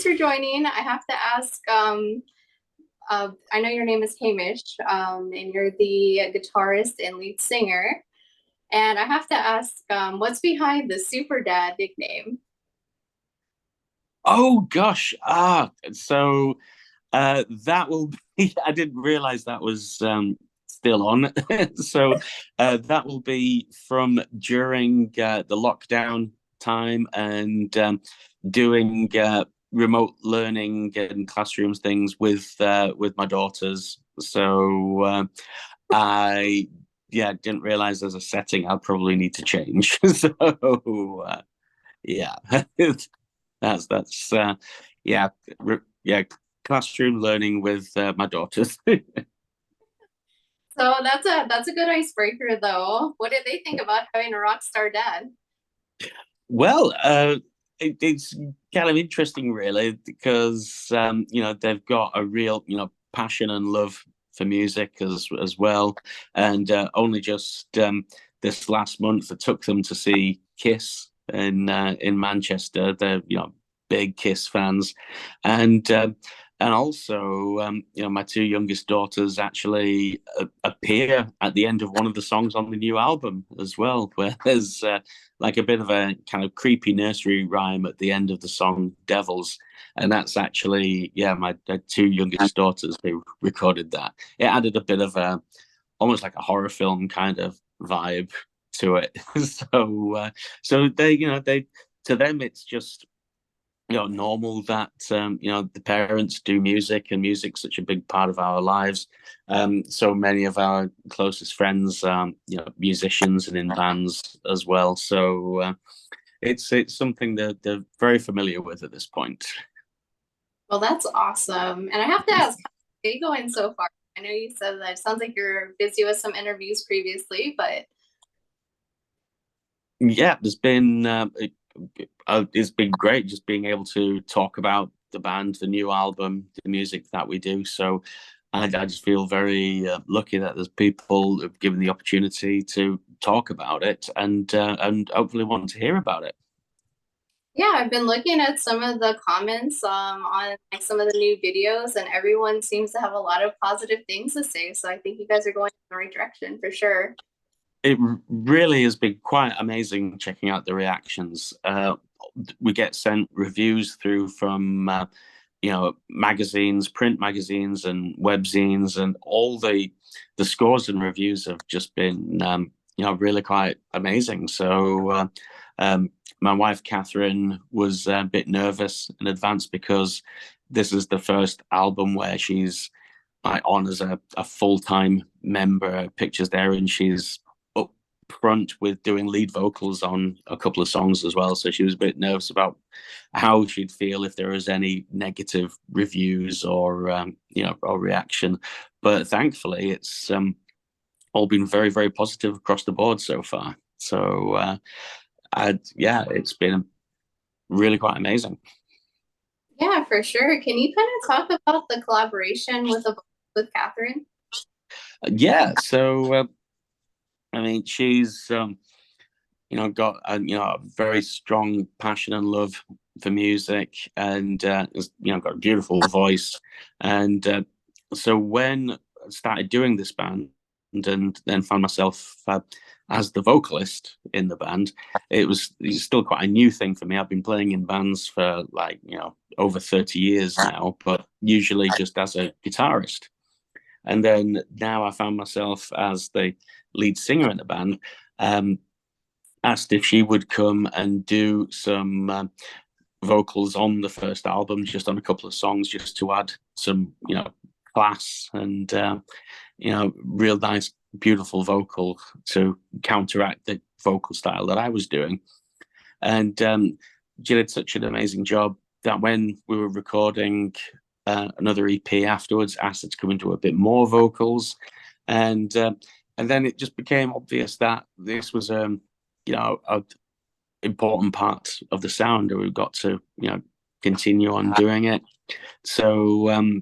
for joining. I have to ask, I know your name is Hamish, and you're the guitarist and lead singer. And I have to ask, what's behind the Super Dad nickname? Oh gosh. That will be I didn't realize that was still on. That will be from during the lockdown time and doing remote learning and classrooms things with my daughters. I didn't realize there's a setting I'll probably need to change. Yeah. That's yeah yeah classroom learning with my daughters. So that's a good icebreaker, though. What did they think about having a rock star dad? Well, it's kind of interesting, really, because they've got a real passion and love for music as well, and only just this last month I took them to see Kiss in Manchester. They're big Kiss fans, and and also my two youngest daughters actually appear at the end of one of the songs on the new album as well, where there's like a bit of a kind of creepy nursery rhyme at the end of the song Devils. And that's actually, my two youngest daughters who recorded that. It added a bit of a, almost like a horror film kind of vibe to it. So to them, it's just, normal that the parents do music, and music's such a big part of our lives. So many of our closest friends, musicians and in bands as well. So it's something that they're very familiar with at this point. Well, that's awesome. And I have to ask, how are you going so far? I know you said that it sounds like you're busy with some interviews previously, but Yeah, it's been great just being able to talk about the band, the new album, the music that we do. So I just feel very lucky that there's people who've given the opportunity to talk about it and hopefully want to hear about it. yeah, I've been looking at some of the comments on like some of the new videos, and everyone seems to have a lot of positive things to say. So I think you guys are going in the right direction for sure. It really has been quite amazing checking out the reactions. We get sent reviews through from magazines, print magazines, and webzines, and all the scores and reviews have just been really quite amazing. So my wife Catherine was a bit nervous in advance because this is the first album where she's like on as a full-time member. Pictures there, and she's up front with doing lead vocals on a couple of songs as well. So she was a bit nervous about how she'd feel if there was any negative reviews or reaction. But thankfully, it's all been very, very positive across the board so far. It's been really quite amazing. Yeah, for sure. Can you kind of talk about the collaboration with Catherine? Yeah, so I mean, she's got a very strong passion and love for music, and has, got a beautiful voice. And so when I started doing this band, and then found myself as the vocalist in the band, it's still quite a new thing for me. I've been playing in bands for like over 30 years now, but usually just as a guitarist. And then now I found myself as the lead singer in the band. Asked if she would come and do some vocals on the first album, just on a couple of songs, just to add some, class and, real nice, beautiful vocal to counteract the vocal style that I was doing. And she did such an amazing job that when we were recording another EP afterwards, asked her to come into a bit more vocals, and uh, and then it just became obvious that this was a important part of the sound, and we've got to continue on doing it. So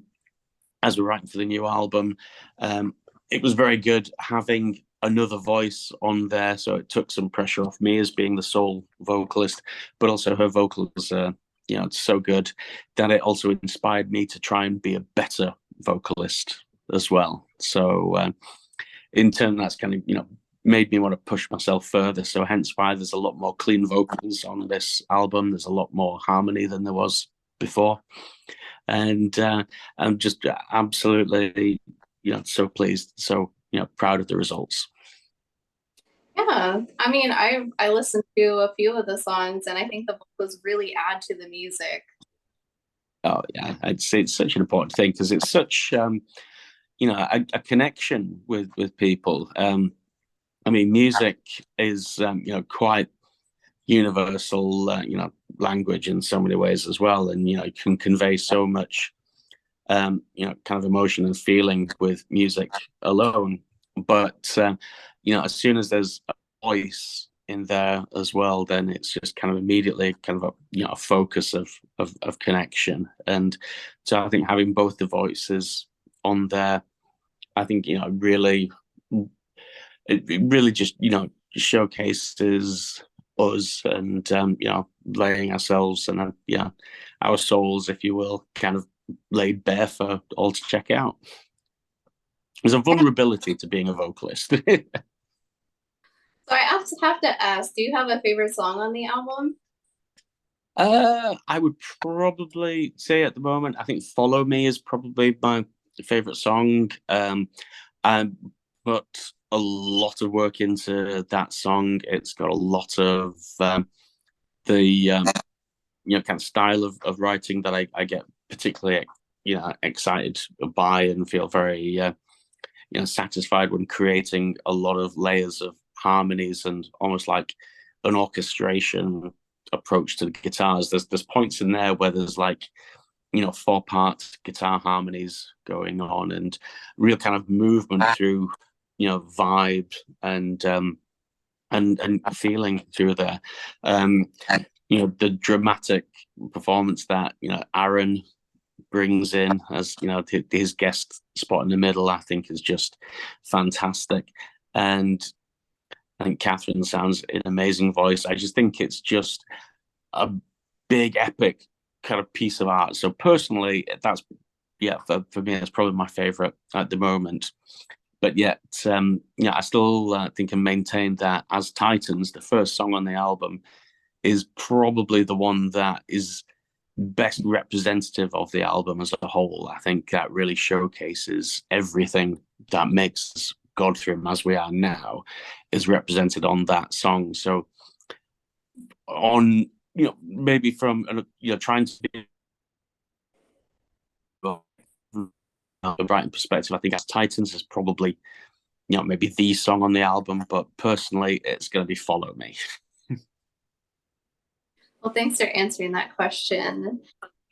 as we're writing for the new album, um, it was very good having another voice on there, so it took some pressure off me as being the sole vocalist, but also her vocals are it's so good that it also inspired me to try and be a better vocalist as well. So in turn, that's kind of made me want to push myself further. So hence why there's a lot more clean vocals on this album. There's a lot more harmony than there was before, and I'm just absolutely so pleased, so proud of the results. Yeah, I mean, I listened to a few of the songs, and I think the vocals really add to the music. Oh yeah, I'd say it's such an important thing because it's such a connection with people. I mean, music is quite universal, language in so many ways as well, and it can convey so much, kind of emotion and feeling with music alone. But as soon as there's a voice in there as well, then it's just kind of immediately kind of a focus of connection. And so I think having both the voices on there, I think really it really just showcases us and laying ourselves and our souls, if you will, kind of laid bare for all to check out. There's a vulnerability to being a vocalist. So I have to ask, do you have a favorite song on the album? I would probably say at the moment, I think "Follow Me" is probably my favorite song. I put a lot of work into that song. It's got a lot of the kind of style of writing that I get particularly excited by and feel very satisfied when creating a lot of layers of harmonies and almost like an orchestration approach to the guitars. There's points in there where there's like 4-part guitar harmonies going on and real kind of movement through vibe and feeling through there. The dramatic performance that Aaron brings in as his guest spot in the middle, I think is just fantastic. And I think Catherine sounds an amazing voice. I just think it's just a big epic kind of piece of art. So personally, that's for me, it's probably my favorite at the moment. But yet, I still think and maintain that as Titans, the first song on the album, is probably the one that is best representative of the album as a whole. I think that really showcases everything that makes Godthrymm as we are now is represented on that song. So on maybe from trying to be a writing perspective, I think as Titans is probably maybe the song on the album, but personally it's going to be "Follow Me." Well, thanks for answering that question.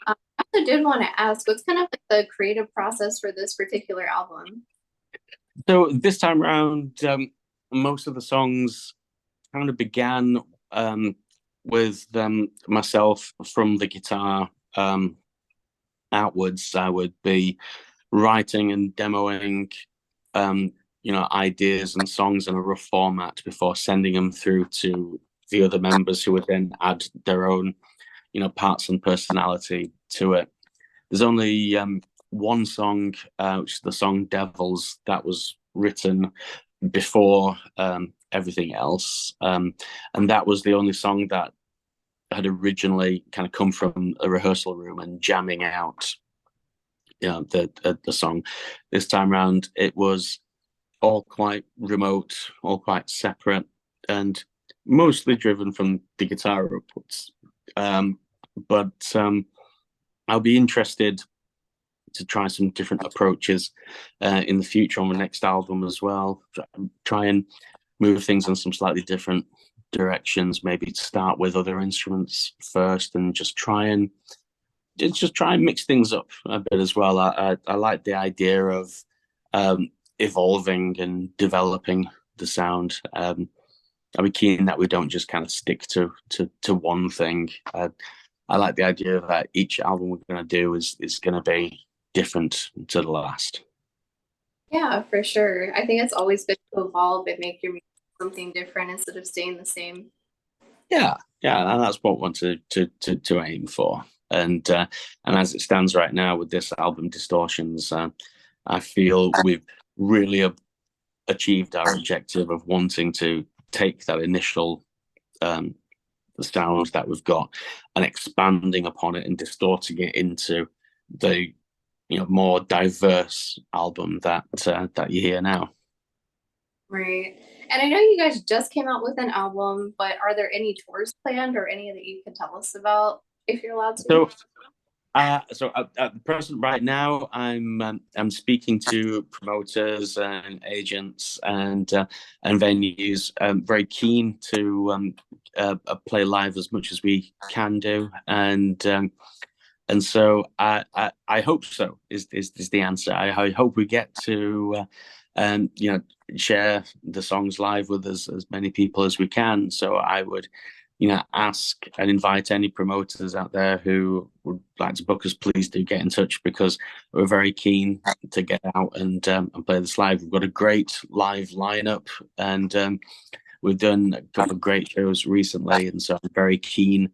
I also did want to ask, what's kind of like the creative process for this particular album? So this time around, most of the songs kind of began with myself from the guitar outwards. I would be writing and demoing ideas and songs in a rough format before sending them through to the other members, who would then add their own parts and personality to it. There's only one song, which is the song "Devils," that was written before everything else, and that was the only song that had originally kind of come from a rehearsal room and jamming out the song. This time around, it was all quite remote, all quite separate, and mostly driven from the guitar upwards. But I'll be interested to try some different approaches in the future on the next album as well. Try and move things in some slightly different directions. Maybe start with other instruments first, and just try and mix things up a bit as well. I like the idea of evolving and developing the sound. I'll be keen that we don't just kind of stick to one thing. I like the idea that each album we're going to do is going to be different to the last. Yeah, for sure. I think it's always good to evolve and make your music something different instead of staying the same. Yeah, yeah, and that's what we want to aim for. And as it stands right now with this album, Distortions, I feel we've really achieved our objective of wanting to take that initial sound that we've got and expanding upon it and distorting it into the more diverse album that you hear now. Right. And I know you guys just came out with an album, but are there any tours planned or any that you can tell us about if you're allowed to? So at the present right now, I'm speaking to promoters and agents and venues. I'm very keen to play live as much as we can do, and so I hope so is the answer. I hope we get to share the songs live with as many people as we can. So I would ask and invite any promoters out there who would like to book us, please do get in touch, because we're very keen to get out and play this live. We've got a great live lineup, and we've done a couple of great shows recently, and so I'm very keen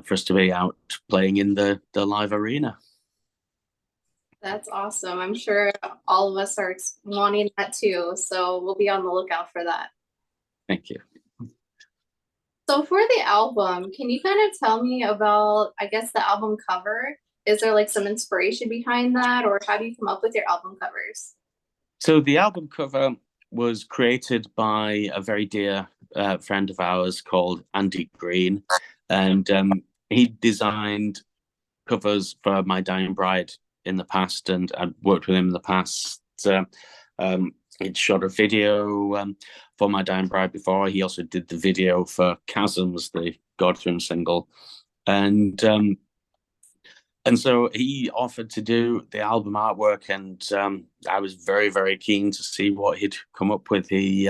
for us to be out playing in the live arena. That's awesome. I'm sure all of us are wanting that too, so we'll be on the lookout for that. Thank you. So for the album, can you kind of tell me about, I guess, the album cover? Is there like some inspiration behind that, or how do you come up with your album covers? So the album cover was created by a very dear friend of ours called Andy Green, and he designed covers for My Dying Bride in the past, and I'd worked with him in the past. He'd shot a video for My Dying Bride before. He also did the video for Chasms, the Godthrymm single, and so he offered to do the album artwork, and I was very, very keen to see what he'd come up with. He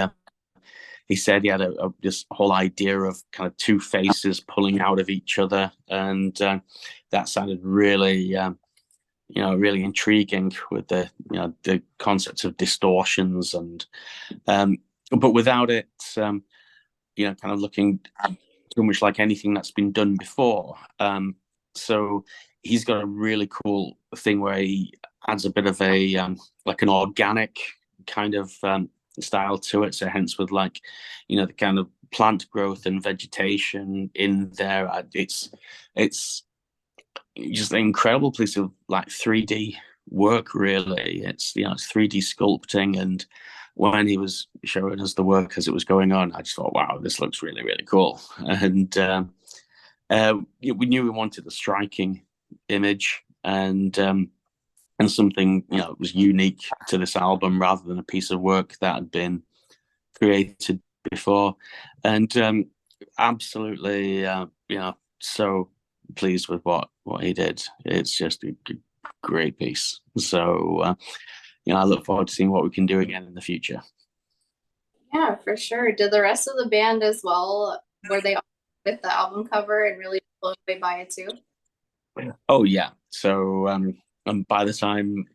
said he had this whole idea of kind of two faces pulling out of each other, and that sounded really, really intriguing with the concepts of distortions, and but without it, kind of looking too much like anything that's been done before. So he's got a really cool thing where he adds a bit of a like an organic kind of style to it. So hence with the kind of plant growth and vegetation in there. It's just an incredible piece of like 3D work, really. It's 3D sculpting, and when he was showing us the work as it was going on, I just thought, wow, this looks really, really cool. And we knew we wanted a striking image and something was unique to this album rather than a piece of work that had been created before. And absolutely, so pleased with what he did. It's just a great piece. So I look forward to seeing what we can do again in the future. Yeah, for sure. Did the rest of the band as well? Were they with the album cover and really blown away by it too? Oh yeah. So and by the time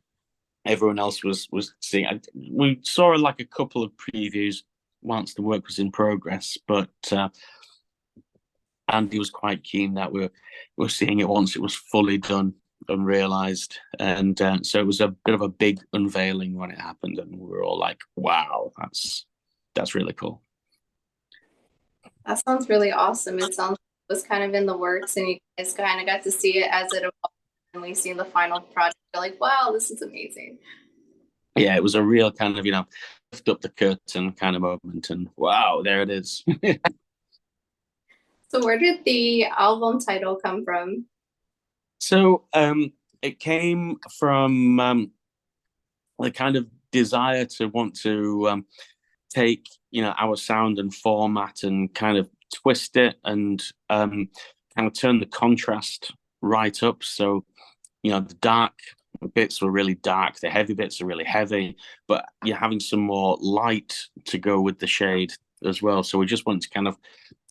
everyone else was seeing, we saw like a couple of previews once the work was in progress, but Andy was quite keen that we were seeing it once it was fully done and realized, and so it was a bit of a big unveiling when it happened, and we were all like, "Wow, that's really cool." That sounds really awesome. It sounds like it was kind of in the works, and you guys kind of got to see it as it evolved, and we see the final project. You're like, "Wow, this is amazing." Yeah, it was a real kind of lift up the curtain kind of moment, and wow, there it is. So where did the album title come from? So it came from the kind of desire to want to take our sound and format and kind of twist it and kind of turn the contrast right up. So the dark bits were really dark, the heavy bits are really heavy, but you're having some more light to go with the shade as well. So we just want to kind of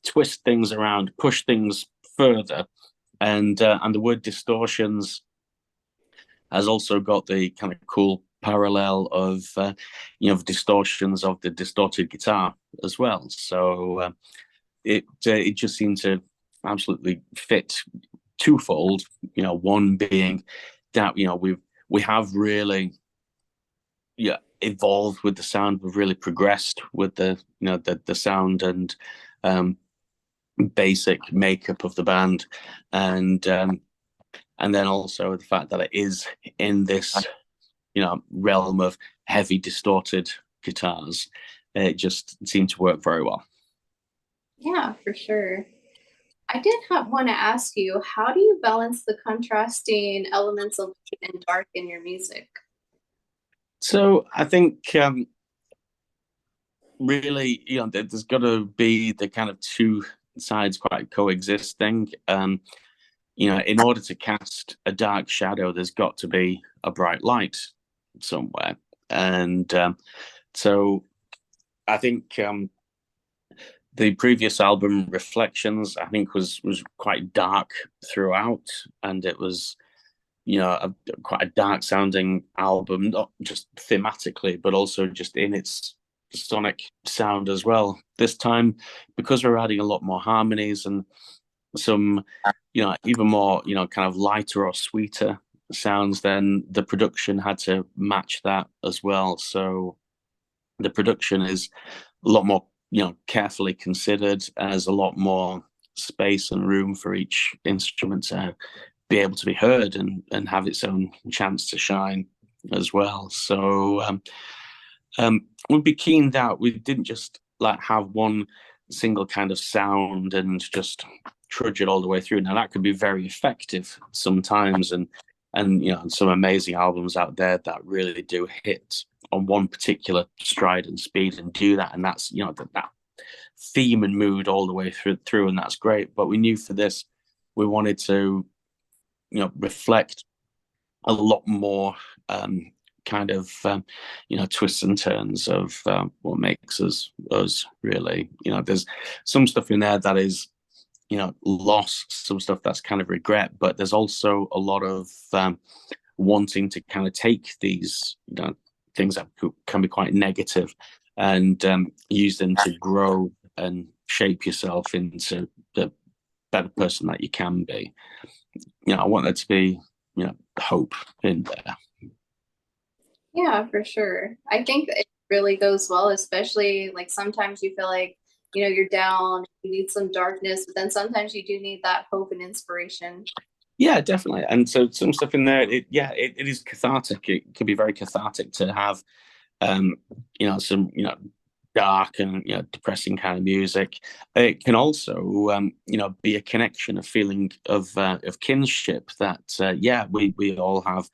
twist things around, push things further, and the word distortions has also got the kind of cool parallel of distortions of the distorted guitar as well. So it just seemed to absolutely fit twofold. One being that we have really evolved with the sound. We've really progressed with the sound and basic makeup of the band, and then also the fact that it is in this realm of heavy distorted guitars. It just seemed to work very well. Yeah, for sure. I did want to ask you, how do you balance the contrasting elements of light and dark in your music? So I think really, there's got to be the kind of two sides quite coexisting. In order to cast a dark shadow, there's got to be a bright light somewhere. And so I think the previous album, Reflections, I think was quite dark throughout, and it was quite a dark sounding album, not just thematically, but also just in its sonic sound as well. This time, because we're adding a lot more harmonies and some, even more, kind of lighter or sweeter sounds, then the production had to match that as well. So the production is a lot more, carefully considered, and there's a lot more space and room for each instrument to be able to be heard and have its own chance to shine as well. So we'd be keen that we didn't just like have one single kind of sound and just trudge it all the way through. Now that could be very effective sometimes, and some amazing albums out there that really do hit on one particular stride and speed and do that, and that's that theme and mood all the way through, and that's great. But we knew for this we wanted to reflect a lot more kind of twists and turns of what makes us really. There's some stuff in there that is loss, some stuff that's kind of regret, but there's also a lot of wanting to kind of take these things that can be quite negative and use them to grow and shape yourself into the better person that you can be. I want there to be hope in there. Yeah, for sure. I think it really goes well, especially like sometimes you feel like, you're down, you need some darkness, but then sometimes you do need that hope and inspiration. Yeah, definitely. And so some stuff in there, it is cathartic. It can be very cathartic to have, some, dark and depressing kind of music. It can also, be a connection, a feeling of kinship. That we all have,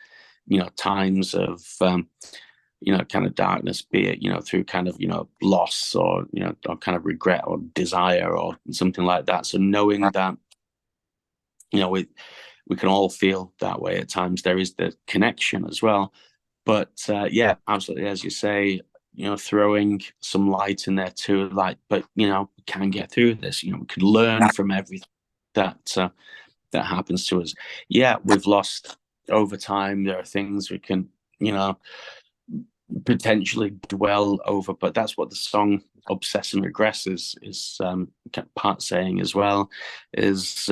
times of kind of darkness, be it through kind of loss or or kind of regret or desire or something like that. So knowing that we can all feel that way at times. There is the connection as well. But absolutely, as you say, throwing some light in there too, but we can get through this. We could learn from everything that happens to us. Yeah, we've lost over time. There are things we can, potentially dwell over, but that's what the song Obsess and Regress is part saying as well, is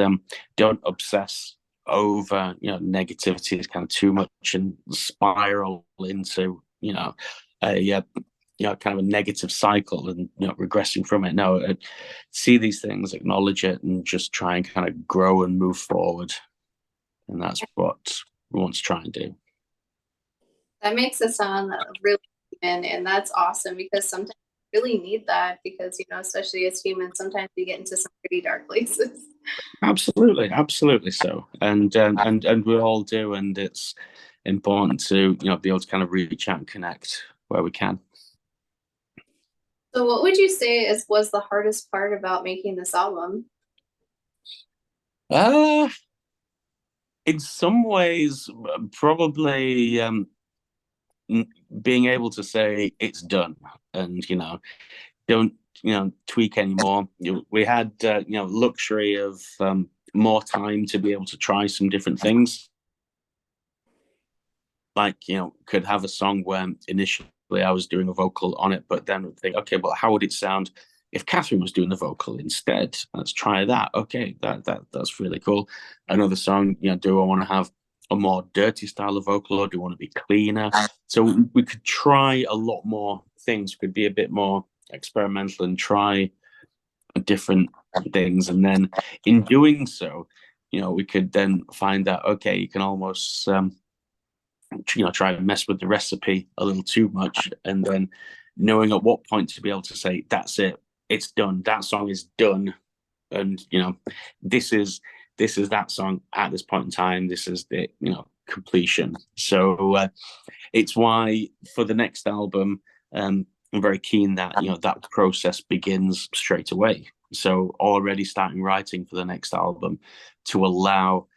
don't obsess over negativity is kind of too much and spiral into a kind of a negative cycle and regressing from it. No, see these things, acknowledge it, and just try and kind of grow and move forward, and that's what we want to try and do. That makes it sound really human, and that's awesome because sometimes you really need that because, especially as humans, sometimes we get into some pretty dark places. Absolutely so. And we all do, and it's important to be able to kind of reach out and connect where we can. So what would you say was the hardest part about making this album? In some ways, probably being able to say it's done and don't tweak anymore. We had luxury of more time to be able to try some different things. Like could have a song where initially I was doing a vocal on it, but then think, okay, well, how would it sound if Catherine was doing the vocal instead, let's try that. Okay, that's really cool. Another song, do I want to have a more dirty style of vocal, or do you want to be cleaner? So we could try a lot more things. We could be a bit more experimental and try different things. And then in doing so, we could then find that, okay, you can almost, try and mess with the recipe a little too much. And then knowing at what point to be able to say, that's it, it's done. That song is done. And, this is that song at this point in time. This is the, completion. So it's why for the next album, I'm very keen that, that process begins straight away. So already starting writing for the next album to allow,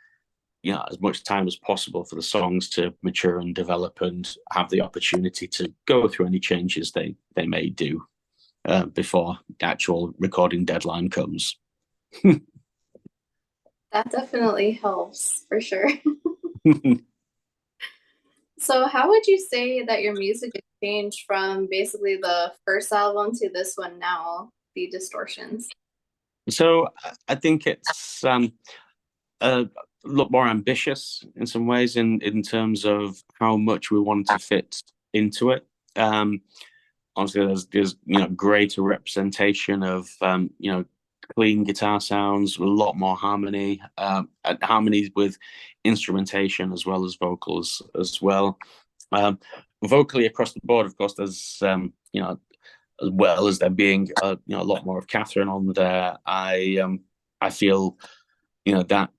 as much time as possible for the songs to mature and develop and have the opportunity to go through any changes they may do before the actual recording deadline comes. That definitely helps for sure. So how would you say that your music has changed from basically the first album to this one now, the Distortions? So I think it's a lot more ambitious in some ways in terms of how much we want to fit into it. Obviously, there's greater representation of clean guitar sounds, a lot more harmony, harmonies with instrumentation as well as vocals as well. Vocally across the board, of course, there's as well as there being a lot more of Catherine on there. I feel that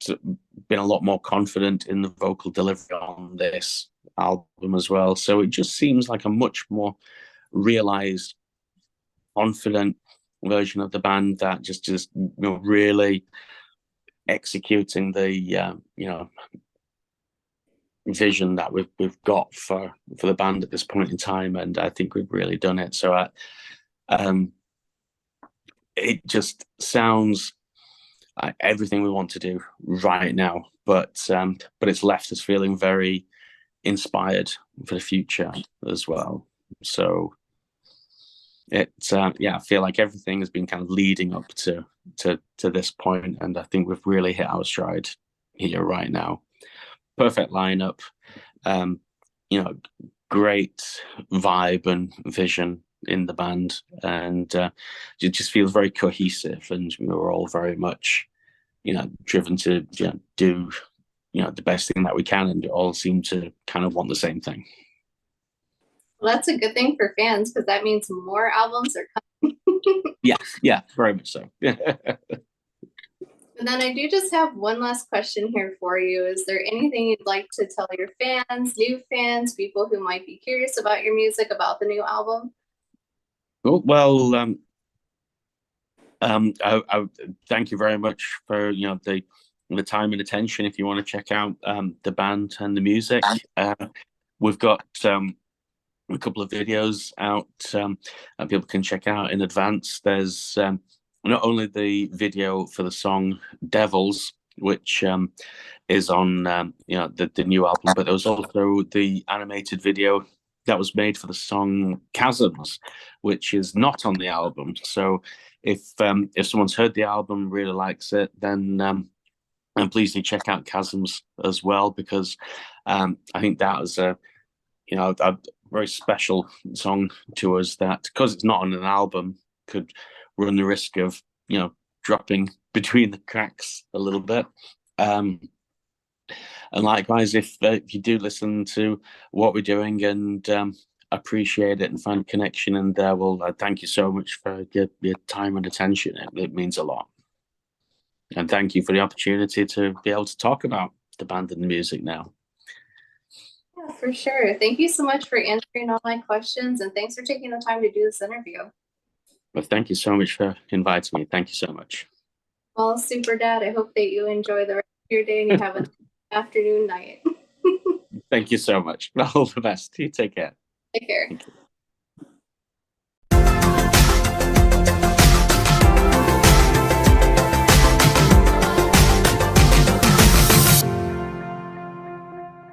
been a lot more confident in the vocal delivery on this album as well. So it just seems like a much more realized, confident version of the band that just really executing the vision that we've got for the band at this point in time, and I think we've really done it. So it just sounds like everything we want to do right now, but it's left us feeling very inspired for the future as well. So I feel like everything has been kind of leading up to this point, and I think we've really hit our stride here right now. Perfect lineup, great vibe and vision in the band, and it just feels very cohesive, and we're all very much driven to do the best thing that we can, and all seem to kind of want the same thing. Well, that's a good thing for fans because that means more albums are coming. Yeah, very much so. And then I do just have one last question here for you. Is there anything you'd like to tell your fans, new fans, people who might be curious about your music, about the new album? Cool. Well, I thank you very much for the time and attention. If you want to check out the band and the music, we've got a couple of videos out that people can check out in advance. There's not only the video for the song Devils, which is on the new album, but there was also the animated video that was made for the song Chasms, which is not on the album. So if someone's heard the album, really likes it, then and please do check out Chasms as well, because I think that was a very special song to us that, because it's not on an album, could run the risk of dropping between the cracks a little bit. And likewise, if you do listen to what we're doing and appreciate it and find a connection, and well, thank you so much for your time and attention. It means a lot. And thank you for the opportunity to be able to talk about the band and the music now. Yeah, for sure. Thank you so much for answering all my questions, and thanks for taking the time to do this interview. Well, thank you so much for inviting me. Thank you so much. Well, super dad, I hope that you enjoy the rest of your day and you have an afternoon, night. Thank you so much. All the best. You take care. Take care.